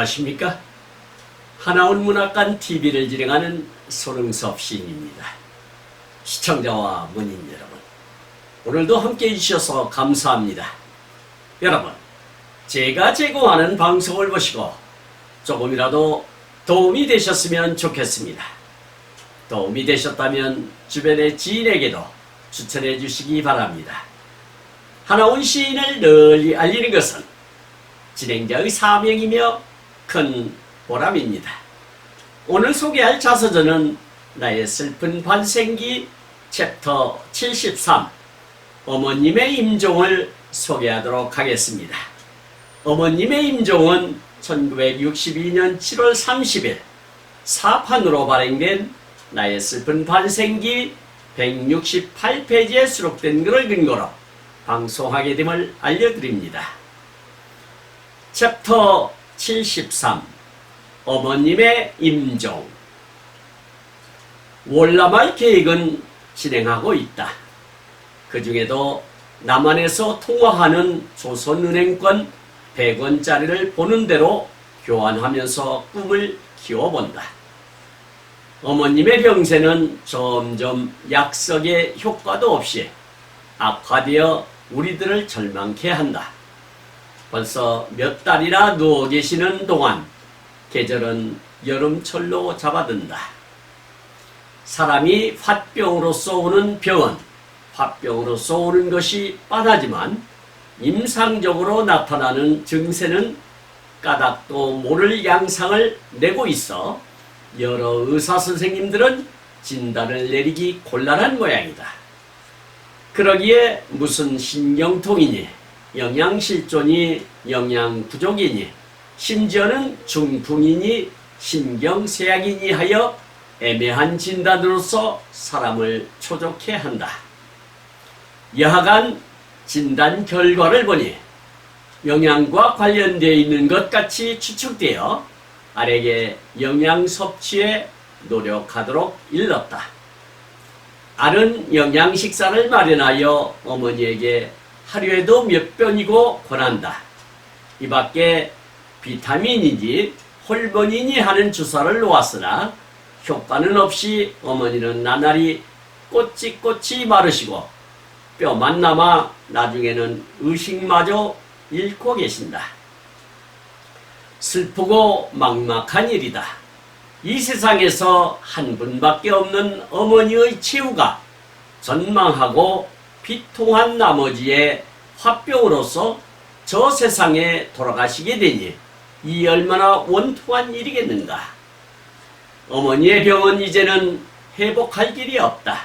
안녕하십니까? 하나원 문학관 TV를 진행하는 손흥섭 시인입니다. 시청자와 문인 여러분, 오늘도 함께해 주셔서 감사합니다. 여러분, 제가 제공하는 방송을 보시고 조금이라도 도움이 되셨으면 좋겠습니다. 도움이 되셨다면 주변의 지인에게도 추천해 주시기 바랍니다. 하나원 시인을 널리 알리는 것은 진행자의 사명이며 큰 보람입니다. 오늘 소개할 자서전은 나의 슬픈 반생기 챕터 73 어머님의 임종을 소개하도록 하겠습니다. 어머님의 임종은 1962년 7월 30일 사판으로 발행된 나의 슬픈 반생기 168페이지에 수록된 글을 근거로 방송하게 됨을 알려드립니다. 챕터 73 어머님의 임종. 월남할 계획은 진행하고 있다. 그 중에도 남한에서 통화하는 조선은행권 100원짜리를 보는 대로 교환하면서 꿈을 키워본다. 어머님의 병세는 점점 약석의 효과도 없이 악화되어 우리들을 절망케 한다. 벌써 몇 달이나 누워 계시는 동안 계절은 여름철로 잡아든다. 사람이 화병으로서 오는 병은 화병으로서 오는 것이 뻔하지만 임상적으로 나타나는 증세는 까닭도 모를 양상을 내고 있어 여러 의사선생님들은 진단을 내리기 곤란한 모양이다. 그러기에 무슨 신경통이니 영양실조니 영양부족이니 심지어는 중풍이니 신경쇠약이니 하여 애매한 진단으로서 사람을 초조케 한다. 여하간 진단 결과를 보니 영양과 관련되어 있는 것 같이 추측되어 알에게 영양 섭취에 노력하도록 일렀다. 알은 영양 식사를 마련하여 어머니에게 하루에도 몇 번이고 권한다. 이 밖에 비타민이니 호르몬이니 하는 주사를 놓았으나 효과는 없이 어머니는 나날이 꼬치꼬치 마르시고 뼈만 남아 나중에는 의식마저 잃고 계신다. 슬프고 막막한 일이다. 이 세상에서 한 분밖에 없는 어머니의 최후가 전망하고 비통한 나머지에 화병으로서 저 세상에 돌아가시게 되니 이 얼마나 원통한 일이겠는가. 어머니의 병은 이제는 회복할 길이 없다.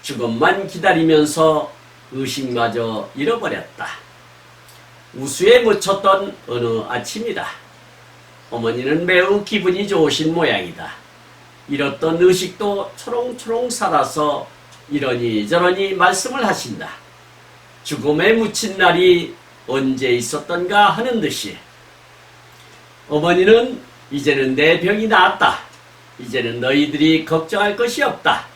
죽음만 기다리면서 의식마저 잃어버렸다. 우수에 묻혔던 어느 아침이다. 어머니는 매우 기분이 좋으신 모양이다. 잃었던 의식도 초롱초롱 살아서 이러니 저러니 말씀을 하신다. 죽음에 묻힌 날이 언제 있었던가 하는 듯이. 어머니는 이제는 내 병이 나았다. 이제는 너희들이 걱정할 것이 없다.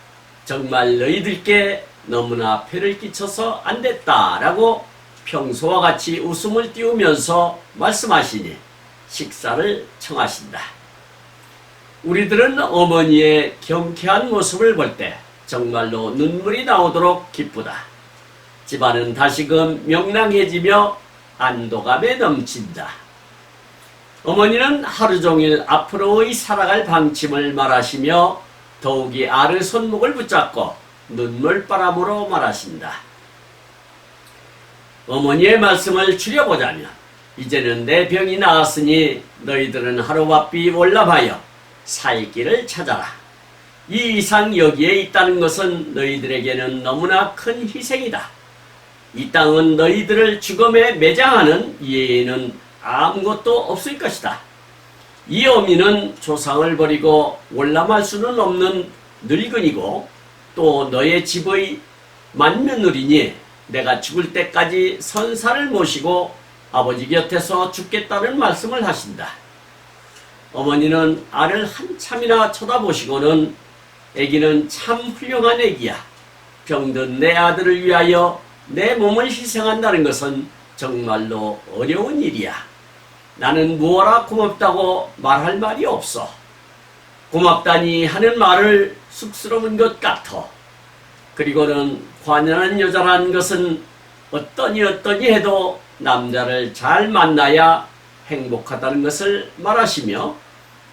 정말 너희들께 너무나 폐를 끼쳐서 안 됐다 라고 평소와 같이 웃음을 띄우면서 말씀하시니 식사를 청하신다. 우리들은 어머니의 경쾌한 모습을 볼 때 정말로 눈물이 나오도록 기쁘다. 집안은 다시금 명랑해지며 안도감에 넘친다. 어머니는 하루 종일 앞으로의 살아갈 방침을 말하시며 더욱이 알의 손목을 붙잡고 눈물바람으로 말하신다. 어머니의 말씀을 줄여보자면 이제는 내 병이 나았으니 너희들은 하루바삐 월남하여 살 길을 찾아라. 이 이상 여기에 있다는 것은 너희들에게는 너무나 큰 희생이다. 이 땅은 너희들을 죽음에 매장하는 이외에는 아무것도 없을 것이다. 이 어미는 조상을 버리고 월남할 수는 없는 늙은이고 또 너의 집의 맏며느리니 내가 죽을 때까지 선사를 모시고 아버지 곁에서 죽겠다는 말씀을 하신다. 어머니는 알을 한참이나 쳐다보시고는 애기는 참 훌륭한 애기야. 병든 내 아들을 위하여 내 몸을 희생한다는 것은 정말로 어려운 일이야. 나는 무어라 고맙다고 말할 말이 없어. 고맙다니 하는 말을 쑥스러운 것 같아. 그리고는 관연한 여자라는 것은 어떠니 해도 남자를 잘 만나야 행복하다는 것을 말하시며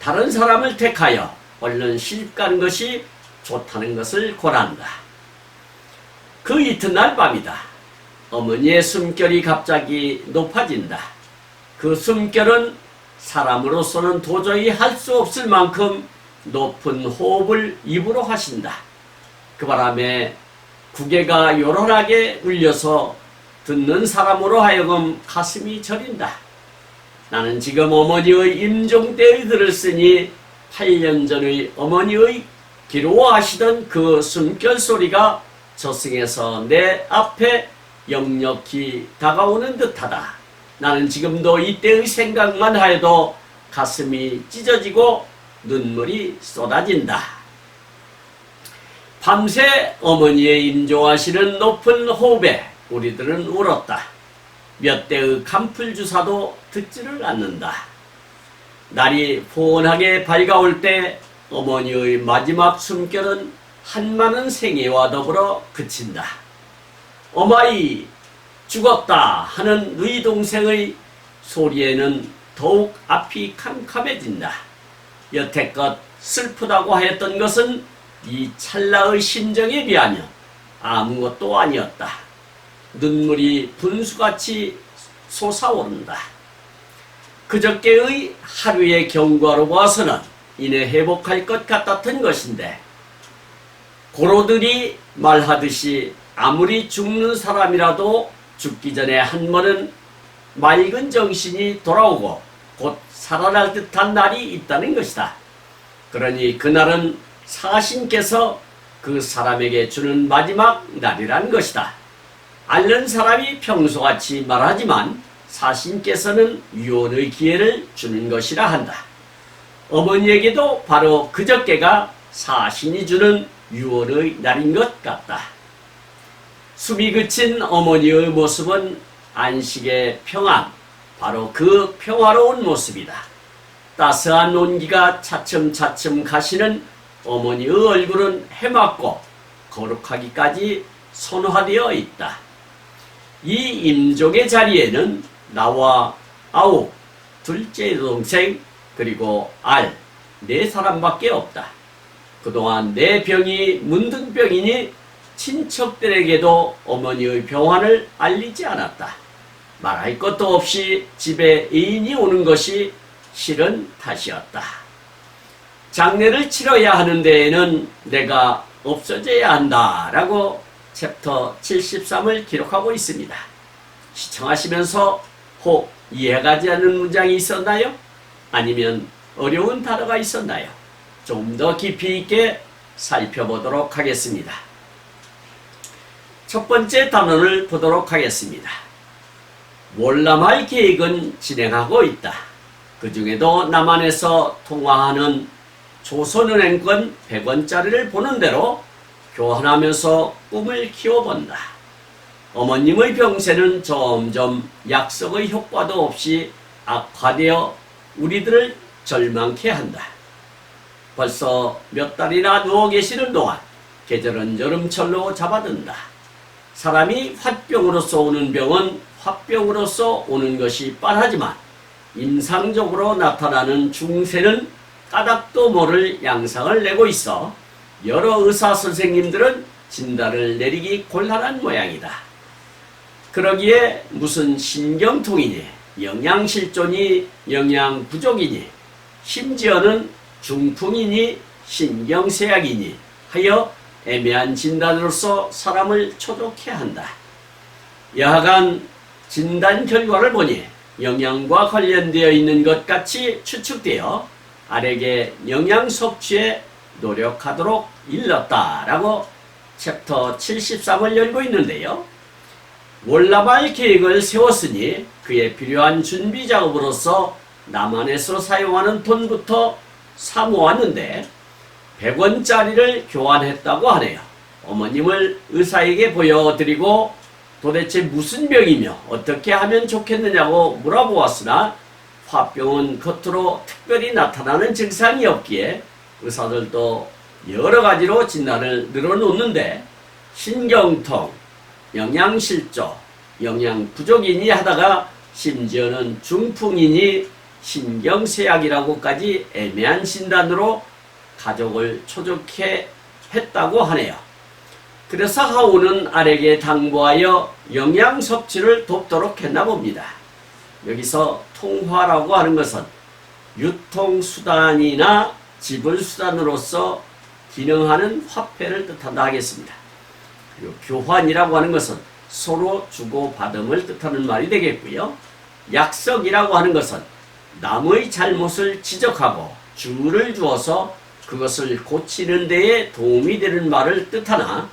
다른 사람을 택하여 얼른 시집가는 것이 좋다는 것을 권한다. 그 이튿날 밤이다. 어머니의 숨결이 갑자기 높아진다. 그 숨결은 사람으로서는 도저히 할 수 없을 만큼 높은 호흡을 입으로 하신다. 그 바람에 구개가 요란하게 울려서 듣는 사람으로 하여금 가슴이 저린다. 나는 지금 어머니의 임종 때의 글을 쓰니 8년 전의 어머니의 기로워하시던 그 숨결 소리가 저승에서 내 앞에 역력히 다가오는 듯하다. 나는 지금도 이때의 생각만 하여도 가슴이 찢어지고 눈물이 쏟아진다. 밤새 어머니의 임종하시는 높은 호흡에 우리들은 울었다. 몇 대의 간풀 주사도 듣지를 않는다. 날이 포근하게 밝아올 때 어머니의 마지막 숨결은 한많은 생애와 더불어 그친다. 어마이 죽었다 하는 너희 동생의 소리에는 더욱 앞이 캄캄해진다. 여태껏 슬프다고 하였던 것은 이 찰나의 심정에 비하면 아무것도 아니었다. 눈물이 분수같이 솟아오른다. 그저께의 하루의 경과로 봐서는 이내 회복할 것 같았던 것인데 고로들이 말하듯이 아무리 죽는 사람이라도 죽기 전에 한 번은 맑은 정신이 돌아오고 곧 살아날 듯한 날이 있다는 것이다. 그러니 그날은 사신께서 그 사람에게 주는 마지막 날이란 것이다. 앓는 사람이 평소같이 말하지만 사신께서는 유언의 기회를 주는 것이라 한다. 어머니에게도 바로 그저께가 사신이 주는 유언의 날인 것 같다. 숨이 그친 어머니의 모습은 안식의 평안, 바로 그 평화로운 모습이다. 따스한 온기가 차츰차츰 가시는 어머니의 얼굴은 해맑고 거룩하기까지 선화되어 있다. 이 임종의 자리에는 나와 아욱, 둘째 동생, 그리고 네 사람밖에 없다. 그동안 내 병이 문둥병이니 친척들에게도 어머니의 병환을 알리지 않았다. 말할 것도 없이 집에 애인이 오는 것이 싫은 탓이었다. 장례를 치러야 하는 데에는 내가 없어져야 한다라고 챕터 73을 기록하고 있습니다. 시청하시면서 혹 이해가지 않는 문장이 있었나요? 아니면 어려운 단어가 있었나요? 좀 더 깊이 있게 살펴보도록 하겠습니다. 첫 번째 단원을 보도록 하겠습니다. 월남할 계획은 진행하고 있다. 그 중에도 남한에서 통화하는 조선은행권 100원짜리를 보는 대로 교환하면서 꿈을 키워본다. 어머님의 병세는 점점 약속의 효과도 없이 악화되어 우리들을 절망케 한다. 벌써 몇 달이나 누워 계시는 동안 계절은 여름철로 잡아든다. 사람이 화병으로서 오는 병은 화병으로서 오는 것이 뻔하지만 임상적으로 나타나는 중세는 까닭도 모를 양상을 내고 있어 여러 의사 선생님들은 진단을 내리기 곤란한 모양이다. 그러기에 무슨 신경통이니 영양실조니 영양부족이니 심지어는 중풍이니 신경쇠약이니 하여 애매한 진단으로서 사람을 초독해 한다. 여하간 진단 결과를 보니 영양과 관련되어 있는 것 같이 추측되어 알에게 영양 섭취에 노력하도록 일렀다라고 챕터 73을 열고 있는데요. 월남할 계획을 세웠으니 그에 필요한 준비 작업으로서 남한에서 사용하는 돈부터 사모았는데 100원짜리를 교환했다고 하네요. 어머님을 의사에게 보여드리고 도대체 무슨 병이며 어떻게 하면 좋겠느냐고 물어보았으나 화병은 겉으로 특별히 나타나는 증상이 없기에 의사들도 여러 가지로 진단을 늘어놓는데 신경통, 영양실조, 영양 부족이니 하다가 심지어는 중풍이니 신경쇠약이라고까지 애매한 진단으로 가족을 초조케 했다고 하네요. 그래서 하우는 아내에게 당부하여 영양 섭취를 돕도록 했나 봅니다. 여기서 통화라고 하는 것은 유통수단이나 지불수단으로서 기능하는 화폐를 뜻한다 하겠습니다. 그리고 교환이라고 하는 것은 서로 주고받음을 뜻하는 말이 되겠고요. 약석이라고 하는 것은 남의 잘못을 지적하고 주를 주어서 그것을 고치는 데에 도움이 되는 말을 뜻하나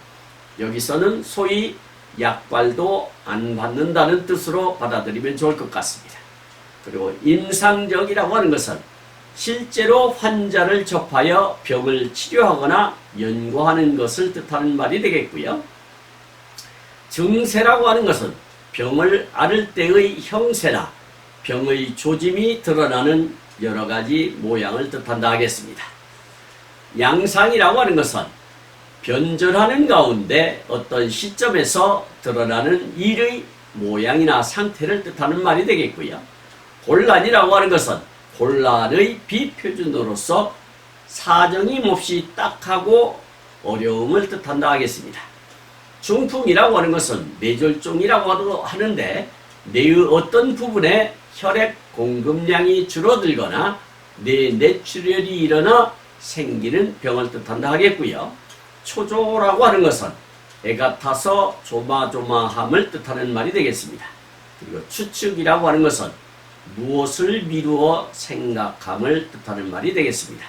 여기서는 소위 약발도 안 받는다는 뜻으로 받아들이면 좋을 것 같습니다. 그리고 임상적이라고 하는 것은 실제로 환자를 접하여 병을 치료하거나 연구하는 것을 뜻하는 말이 되겠고요. 증세라고 하는 것은 병을 앓을 때의 형세나 병의 조짐이 드러나는 여러 가지 모양을 뜻한다 하겠습니다. 양상이라고 하는 것은 변절하는 가운데 어떤 시점에서 드러나는 일의 모양이나 상태를 뜻하는 말이 되겠고요. 곤란이라고 하는 것은 곤란의 비표준으로서 사정이 몹시 딱하고 어려움을 뜻한다 하겠습니다. 중풍이라고 하는 것은 뇌졸중이라고 하는데 뇌의 어떤 부분에 혈액 공급량이 줄어들거나 뇌 뇌출혈이 일어나 생기는 병을 뜻한다 하겠고요. 초조라고 하는 것은 애가 타서 조마조마함을 뜻하는 말이 되겠습니다. 그리고 추측이라고 하는 것은 무엇을 미루어 생각함을 뜻하는 말이 되겠습니다.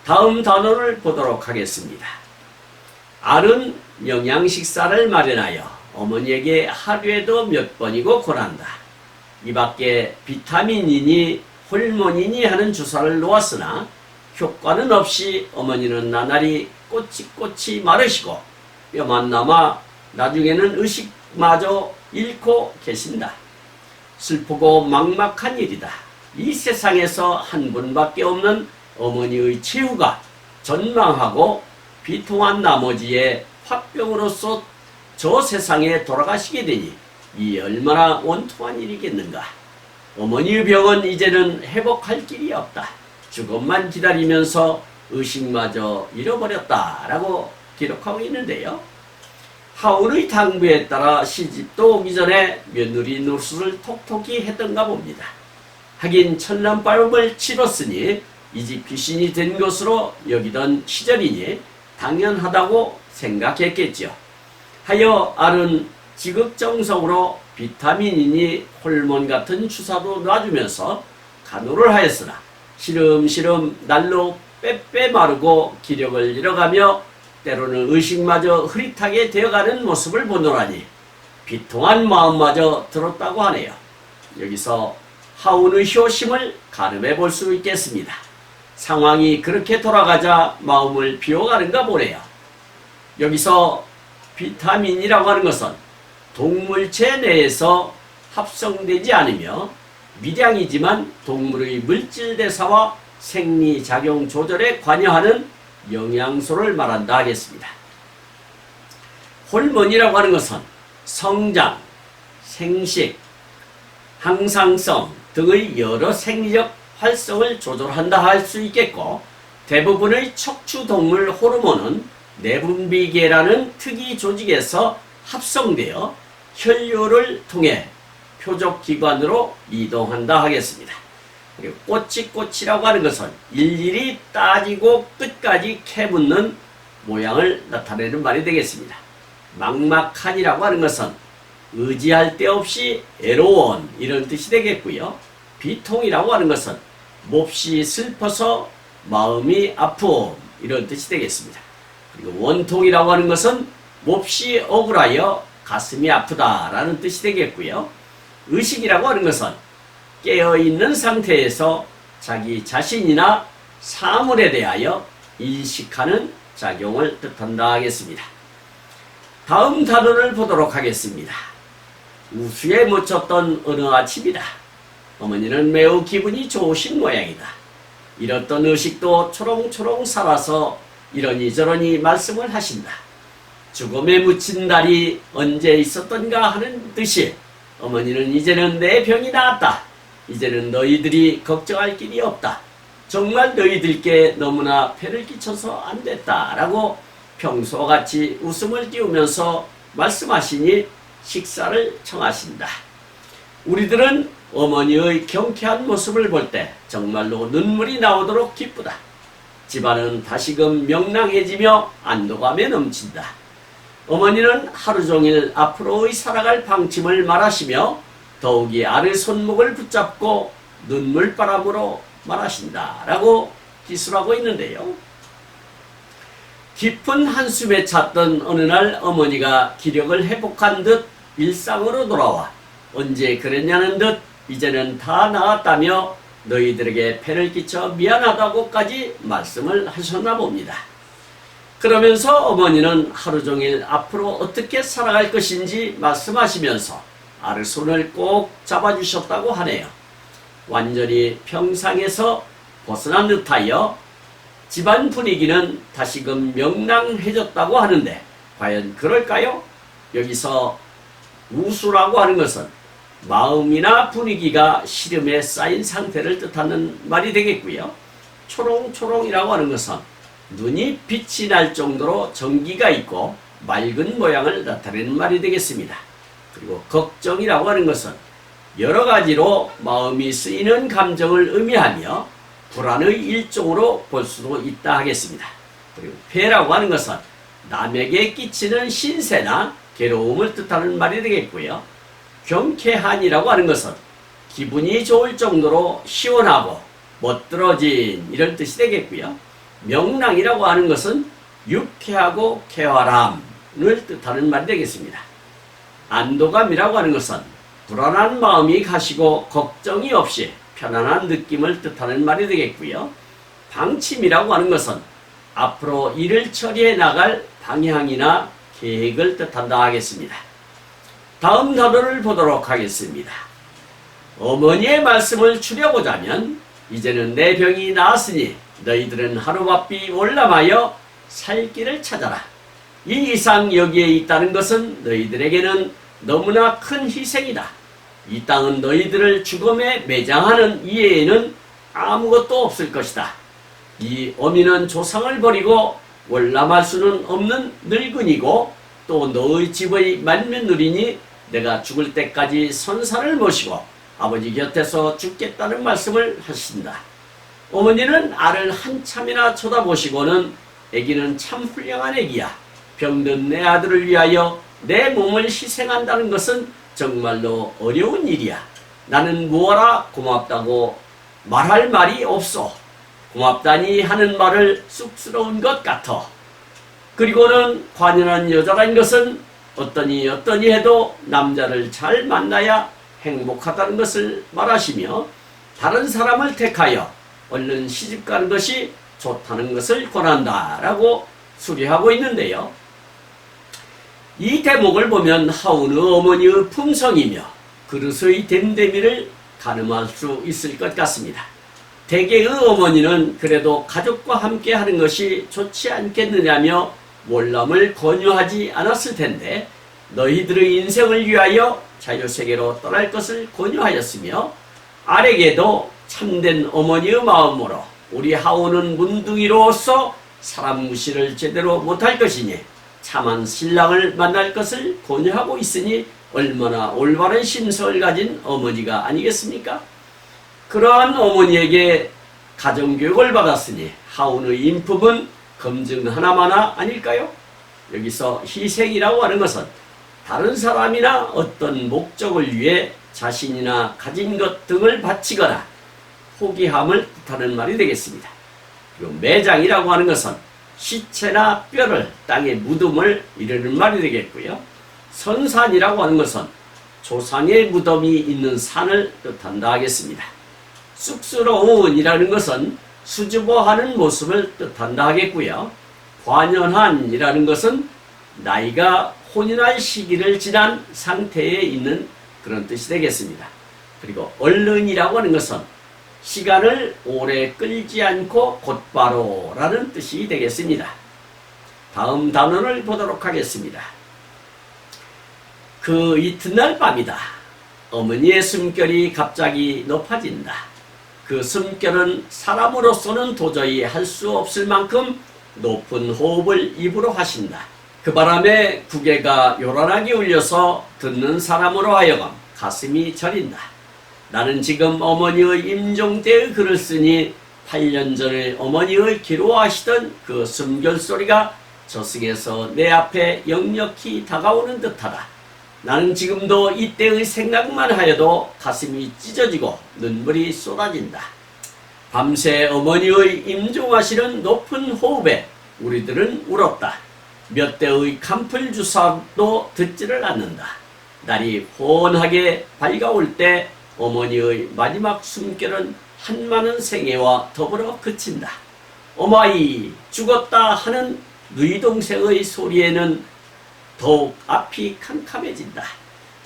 다음 단어를 보도록 하겠습니다. 알은 영양식사를 마련하여 어머니에게 하루에도 몇 번이고 권한다. 이 밖에 비타민이니 호르몬이니 하는 주사를 놓았으나 효과는 없이 어머니는 나날이 꼬치꼬치 마르시고 뼈만 남아 나중에는 의식마저 잃고 계신다. 슬프고 막막한 일이다. 이 세상에서 한 분밖에 없는 어머니의 최후가 전망하고 비통한 나머지에 화병으로서 저 세상에 돌아가시게 되니 이 얼마나 원통한 일이겠는가. 어머니의 병은 이제는 회복할 길이 없다. 죽음만 기다리면서 의식마저 잃어버렸다라고 기록하고 있는데요. 하울의 당부에 따라 시집도 오기 전에 며느리 노릇을 톡톡히 했던가 봅니다. 하긴 천란발음을 치렀으니 이 집 귀신이 된 것으로 여기던 시절이니 당연하다고 생각했겠죠. 하여 알은 지극정성으로 비타민이니 호르몬 같은 주사도 놔주면서 간호를 하였으나 시름시름 날로 빼빼 마르고 기력을 잃어가며 때로는 의식마저 흐릿하게 되어가는 모습을 보노라니 비통한 마음마저 들었다고 하네요. 여기서 하운의 효심을 가늠해 볼 수 있겠습니다. 상황이 그렇게 돌아가자 마음을 비워가는가 보네요. 여기서 비타민이라고 하는 것은 동물체 내에서 합성되지 않으며 미량이지만 동물의 물질 대사와 생리작용 조절에 관여하는 영양소를 말한다 하겠습니다. 호르몬이라고 하는 것은 성장, 생식, 항상성 등의 여러 생리적 활성을 조절한다 할 수 있겠고, 대부분의 척추동물 호르몬은 내분비계라는 특이 조직에서 합성되어 혈류를 통해 표적기관으로 이동한다 하겠습니다. 그리고 꼬치꼬치라고 하는 것은 일일이 따지고 끝까지 캐묻는 모양을 나타내는 말이 되겠습니다. 막막한이라고 하는 것은 의지할 데 없이 애로운 이런 뜻이 되겠고요. 비통이라고 하는 것은 몹시 슬퍼서 마음이 아픔 이런 뜻이 되겠습니다. 그리고 원통이라고 하는 것은 몹시 억울하여 가슴이 아프다라는 뜻이 되겠고요. 의식이라고 하는 것은 깨어있는 상태에서 자기 자신이나 사물에 대하여 인식하는 작용을 뜻한다 하겠습니다. 다음 단어를 보도록 하겠습니다. 우수에 묻혔던 어느 아침이다. 어머니는 매우 기분이 좋으신 모양이다. 잃었던 의식도 초롱초롱 살아서 이러니 저러니 말씀을 하신다. 죽음에 묻힌 날이 언제 있었던가 하는 듯이 어머니는 이제는 내 병이 나았다. 이제는 너희들이 걱정할 길이 없다. 정말 너희들께 너무나 폐를 끼쳐서 안 됐다. 라고 평소와 같이 웃음을 띄우면서 말씀하시니 식사를 청하신다. 우리들은 어머니의 경쾌한 모습을 볼 때 정말로 눈물이 나오도록 기쁘다. 집안은 다시금 명랑해지며 안도감에 넘친다. 어머니는 하루 종일 앞으로의 살아갈 방침을 말하시며 더욱이 아를 손목을 붙잡고 눈물바람으로 말하신다. 라고 기술하고 있는데요. 깊은 한숨에 찼던 어느 날 어머니가 기력을 회복한 듯 일상으로 돌아와 언제 그랬냐는 듯 이제는 다 나았다며 너희들에게 폐를 끼쳐 미안하다고까지 말씀을 하셨나 봅니다. 그러면서 어머니는 하루 종일 앞으로 어떻게 살아갈 것인지 말씀하시면서 아를 손을 꼭 잡아주셨다고 하네요. 완전히 평상에서 벗어난 듯하여 집안 분위기는 다시금 명랑해졌다고 하는데 과연 그럴까요? 여기서 우수라고 하는 것은 마음이나 분위기가 시름에 쌓인 상태를 뜻하는 말이 되겠고요. 초롱초롱이라고 하는 것은 눈이 빛이 날 정도로 정기가 있고 맑은 모양을 나타내는 말이 되겠습니다. 그리고 걱정이라고 하는 것은 여러 가지로 마음이 쓰이는 감정을 의미하며 불안의 일종으로 볼 수도 있다 하겠습니다. 그리고 폐라고 하는 것은 남에게 끼치는 신세나 괴로움을 뜻하는 말이 되겠고요. 경쾌한이라고 하는 것은 기분이 좋을 정도로 시원하고 멋들어진 이런 뜻이 되겠고요. 명랑이라고 하는 것은 유쾌하고 쾌활함을 뜻하는 말이 되겠습니다. 안도감이라고 하는 것은 불안한 마음이 가시고 걱정이 없이 편안한 느낌을 뜻하는 말이 되겠고요. 방침이라고 하는 것은 앞으로 일을 처리해 나갈 방향이나 계획을 뜻한다 하겠습니다. 다음 단어를 보도록 하겠습니다. 어머니의 말씀을 추려보자면 이제는 내 병이 나았으니 너희들은 하루바삐 월남하여 살 길을 찾아라. 이 이상 여기에 있다는 것은 너희들에게는 너무나 큰 희생이다. 이 땅은 너희들을 죽음에 매장하는 이외에는 아무것도 없을 것이다. 이 어미는 조상을 버리고 월남할 수는 없는 늙은이고 또 너의 집의 만면누리니 내가 죽을 때까지 선사를 모시고 아버지 곁에서 죽겠다는 말씀을 하신다. 어머니는 알을 한참이나 쳐다보시고는 애기는 참 훌륭한 애기야. 병든 내 아들을 위하여 내 몸을 희생한다는 것은 정말로 어려운 일이야. 나는 무어라 고맙다고 말할 말이 없어. 고맙다니 하는 말을 쑥스러운 것 같아. 그리고는 관연한 여자라는 것은 어떠니 해도 남자를 잘 만나야 행복하다는 것을 말하시며 다른 사람을 택하여 얼른 시집가는 것이 좋다는 것을 권한다 라고 수리하고 있는데요. 이 대목을 보면 하운의 어머니의 품성이며 그릇의 됨됨이를 가늠할 수 있을 것 같습니다. 대개의 어머니는 그래도 가족과 함께 하는 것이 좋지 않겠느냐며 월남을 권유하지 않았을 텐데 너희들의 인생을 위하여 자유세계로 떠날 것을 권유하였으며 알에게도 참된 어머니의 마음으로 우리 하오는 문둥이로서 사람 무시를 제대로 못할 것이니 참한 신랑을 만날 것을 권유하고 있으니 얼마나 올바른 심성을 가진 어머니가 아니겠습니까? 그러한 어머니에게 가정교육을 받았으니 하온의 인품은 검증 하나마나 아닐까요? 여기서 희생이라고 하는 것은 다른 사람이나 어떤 목적을 위해 자신이나 가진 것 등을 바치거나 포기함을 뜻하는 말이 되겠습니다. 그리고 매장이라고 하는 것은 시체나 뼈를 땅에 무덤을 이르는 말이 되겠고요. 선산이라고 하는 것은 조상의 무덤이 있는 산을 뜻한다 하겠습니다. 쑥스러운이라는 것은 수줍어하는 모습을 뜻한다 하겠고요. 관연한이라는 것은 나이가 혼인할 시기를 지난 상태에 있는 그런 뜻이 되겠습니다. 그리고 얼른이라고 하는 것은 시간을 오래 끌지 않고 곧바로 라는 뜻이 되겠습니다. 다음 단어를 보도록 하겠습니다. 그 이튿날 밤이다. 어머니의 숨결이 갑자기 높아진다. 그 숨결은 사람으로서는 도저히 할 수 없을 만큼 높은 호흡을 입으로 하신다. 그 바람에 구개가 요란하게 울려서 듣는 사람으로 하여금 가슴이 저린다. 나는 지금 어머니의 임종 때의 글을 쓰니 8년 전에 어머니의 기로하시던 그 숨결소리가 저승에서 내 앞에 역력히 다가오는 듯하다. 나는 지금도 이때의 생각만 하여도 가슴이 찢어지고 눈물이 쏟아진다. 밤새 어머니의 임종하시는 높은 호흡에 우리들은 울었다. 몇 대의 간풀 주사도 듣지를 않는다. 날이 훤하게 밝아올 때 어머니의 마지막 숨결은 한많은 생애와 더불어 그친다. 어마이 죽었다 하는 누이 동생의 소리에는 더욱 앞이 캄캄해진다.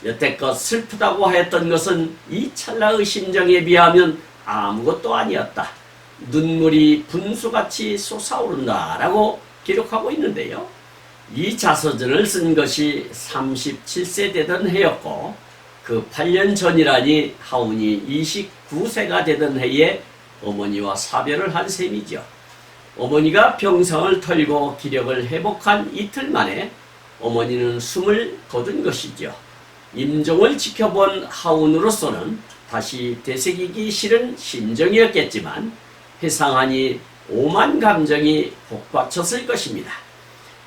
여태껏 슬프다고 하였던 것은 이 찰나의 심정에 비하면 아무것도 아니었다. 눈물이 분수같이 솟아오른다 라고 기록하고 있는데요. 이 자서전을 쓴 것이 37세 되던 해였고 그 8년 전이라니 하운이 29세가 되던 해에 어머니와 사별을 한 셈이죠. 어머니가 병상을 털고 기력을 회복한 이틀 만에 어머니는 숨을 거둔 것이죠. 임종을 지켜본 하운으로서는 다시 되새기기 싫은 심정이었겠지만 회상하니 오만 감정이 복받쳤을 것입니다.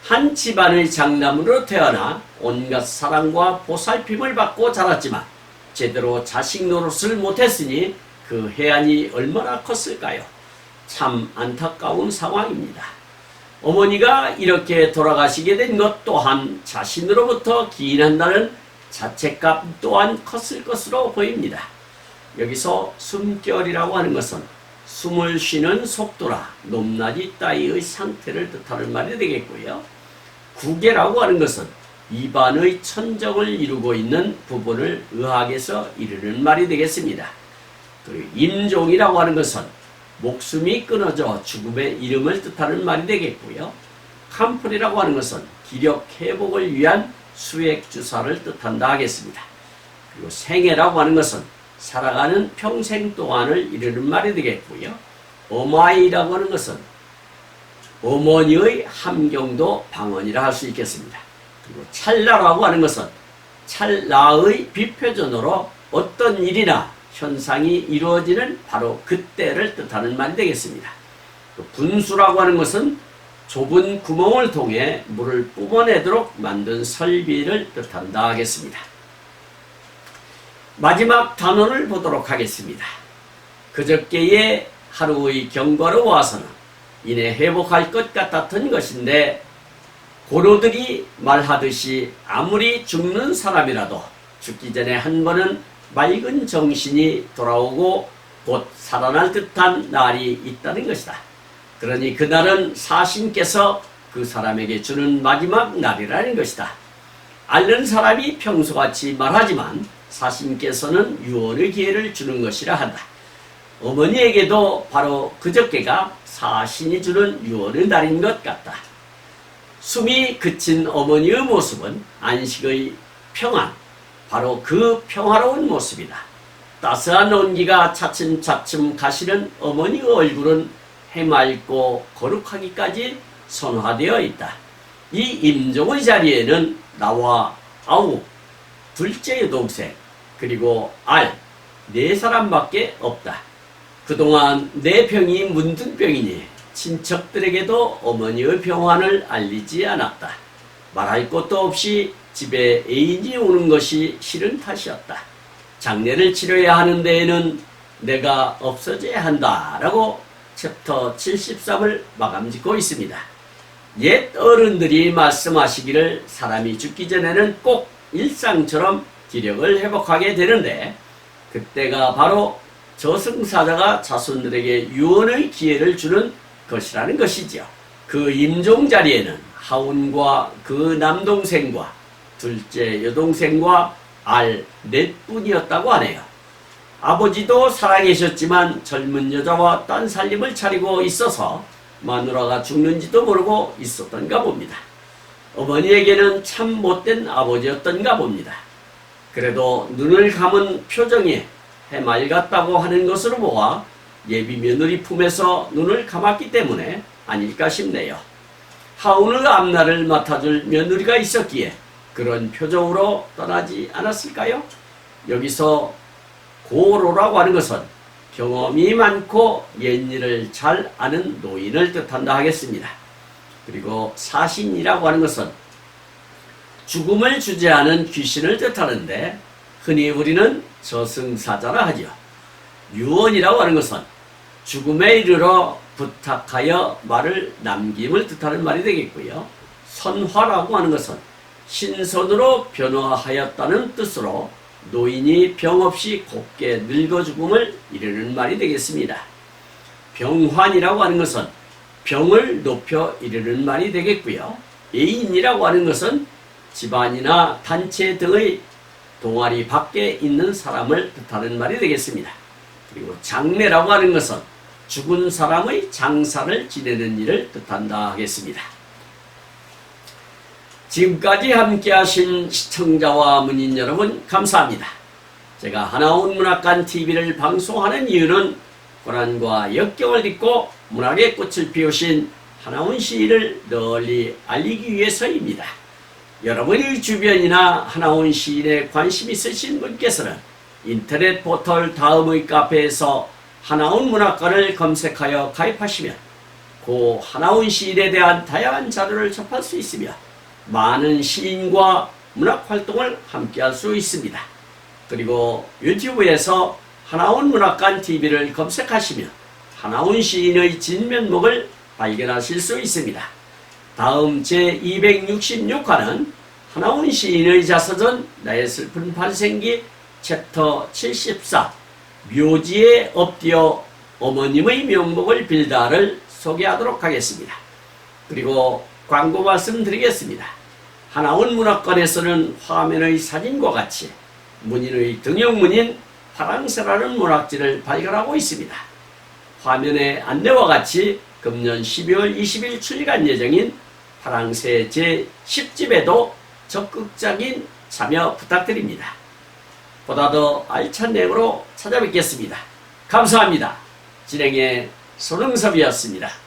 한 집안의 장남으로 태어나 온갖 사랑과 보살핌을 받고 자랐지만 제대로 자식 노릇을 못했으니 그 해안이 얼마나 컸을까요? 참 안타까운 상황입니다. 어머니가 이렇게 돌아가시게 된 것 또한 자신으로부터 기인한다는 자책감 또한 컸을 것으로 보입니다. 여기서 숨결이라고 하는 것은 숨을 쉬는 속도나 높낮이 따위의 상태를 뜻하는 말이 되겠고요. 구개라고 하는 것은 입안의 천정을 이루고 있는 부분을 의학에서 이르는 말이 되겠습니다. 그리고 임종이라고 하는 것은 목숨이 끊어져 죽음의 이름을 뜻하는 말이 되겠고요. 캄풀이라고 하는 것은 기력 회복을 위한 수액 주사를 뜻한다 하겠습니다. 그리고 생애라고 하는 것은 살아가는 평생 동안을 이르는 말이 되겠고요. 어마이라고 하는 것은 어머니의 함경도 방언이라 할 수 있겠습니다. 그리고 찰나라고 하는 것은 찰나의 비표전으로 어떤 일이나 현상이 이루어지는 바로 그때를 뜻하는 말이 되겠습니다. 분수라고 하는 것은 좁은 구멍을 통해 물을 뿜어내도록 만든 설비를 뜻한다 하겠습니다. 마지막 단원을 보도록 하겠습니다. 그저께의 하루의 경과로 와서는 이내 회복할 것 같았던 것인데 고로들이 말하듯이 아무리 죽는 사람이라도 죽기 전에 한 번은 맑은 정신이 돌아오고 곧 살아날 듯한 날이 있다는 것이다. 그러니 그날은 사신께서 그 사람에게 주는 마지막 날이라는 것이다. 앓는 사람이 평소같이 말하지만 사신께서는 유언의 기회를 주는 것이라 한다. 어머니에게도 바로 그저께가 사신이 주는 유언의 날인 것 같다. 숨이 그친 어머니의 모습은 안식의 평안, 바로 그 평화로운 모습이다. 따스한 온기가 차츰차츰 가시는 어머니의 얼굴은 해맑고 거룩하기까지 선화되어 있다. 이 임종의 자리에는 나와 아우, 둘째 여동생, 그리고 알, 4사람밖에 없다. 그동안 내 병이 문둥병이니 친척들에게도 어머니의 병환을 알리지 않았다. 말할 것도 없이 집에 애인이 오는 것이 싫은 탓이었다. 장례를 치러야 하는 데에는 내가 없어져야 한다라고 챕터 73을 마감짓고 있습니다. 옛 어른들이 말씀하시기를 사람이 죽기 전에는 꼭 일상처럼 기력을 회복하게 되는데 그때가 바로 저승사자가 자손들에게 유언의 기회를 주는 것이라는 것이지요. 그 임종 자리에는 하운과 그 남동생과 둘째 여동생과 알 4분이었다고 하네요. 아버지도 살아계셨지만 젊은 여자와 딴 살림을 차리고 있어서 마누라가 죽는지도 모르고 있었던가 봅니다. 어머니에게는 참 못된 아버지였던가 봅니다. 그래도 눈을 감은 표정에 해맑았다고 하는 것으로 보아 예비 며느리 품에서 눈을 감았기 때문에 아닐까 싶네요. 하운의 앞날을 맡아줄 며느리가 있었기에 그런 표정으로 떠나지 않았을까요? 여기서 고로라고 하는 것은 경험이 많고 옛일을 잘 아는 노인을 뜻한다 하겠습니다. 그리고 사신이라고 하는 것은 죽음을 주재하는 귀신을 뜻하는데 흔히 우리는 저승사자라 하죠. 유언이라고 하는 것은 죽음에 이르러 부탁하여 말을 남김을 뜻하는 말이 되겠고요. 선화라고 하는 것은 신선으로 변화하였다는 뜻으로 노인이 병 없이 곱게 늙어 죽음을 이르는 말이 되겠습니다. 병환이라고 하는 것은 병을 높여 이르는 말이 되겠고요. 애인이라고 하는 것은 집안이나 단체 등의 동아리 밖에 있는 사람을 뜻하는 말이 되겠습니다. 그리고 장례라고 하는 것은 죽은 사람의 장사를 지내는 일을 뜻한다 하겠습니다. 지금까지 함께 하신 시청자와 문인 여러분 감사합니다. 제가 하나온 문학관 TV를 방송하는 이유는 고난과 역경을 딛고 문학의 꽃을 피우신 하나온 시인을 널리 알리기 위해서입니다. 여러분의 주변이나 하나온 시인에 관심 있으신 분께서는 인터넷 포털 다음의 카페에서 하나온 문학관을 검색하여 가입하시면 고 하나온 시인에 대한 다양한 자료를 접할 수 있으며 많은 시인과 문학활동을 함께 할 수 있습니다. 그리고 유튜브에서 하나온 문학관 TV를 검색하시면 하나온 시인의 진면목을 발견하실 수 있습니다. 다음 제266화는 하나온 시인의 자서전 나의 슬픈 반생기 챕터 74 묘지에 엎드려 어머님의 명복을 빌다를 소개하도록 하겠습니다. 그리고 광고 말씀드리겠습니다. 하나온 문학관에서는 화면의 사진과 같이 문인의 등용문인 파랑새라는 문학지를 발간하고 있습니다. 화면의 안내와 같이 금년 12월 20일 출간 예정인 파랑새 제10집에도 적극적인 참여 부탁드립니다. 보다 더 알찬 내용으로 찾아뵙겠습니다. 감사합니다. 진행의 손흥섭이었습니다.